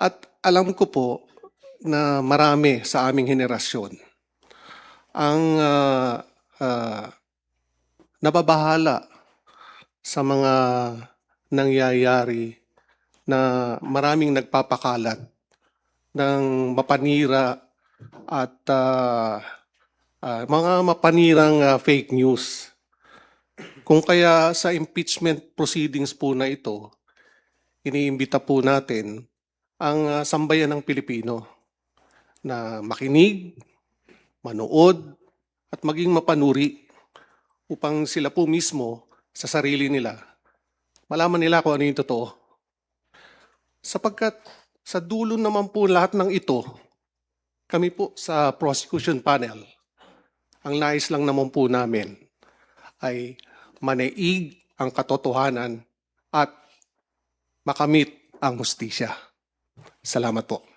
At alam ko po na marami sa aming henerasyon ang nababahala sa mga nangyayari na maraming nagpapakalat ng mapanira at mga mapanirang fake news. Kung kaya sa impeachment proceedings po na ito, iniimbita po natin ang sambayan ng Pilipino na makinig, manood, at maging mapanuri upang sila po mismo sa sarili nila malaman nila kung ano yung totoo. Sapagkat sa dulo naman po lahat ng ito, kami po sa prosecution panel, ang nais lang naman po namin ay manaig ang katotohanan at makamit ang hustisya. Salamat po.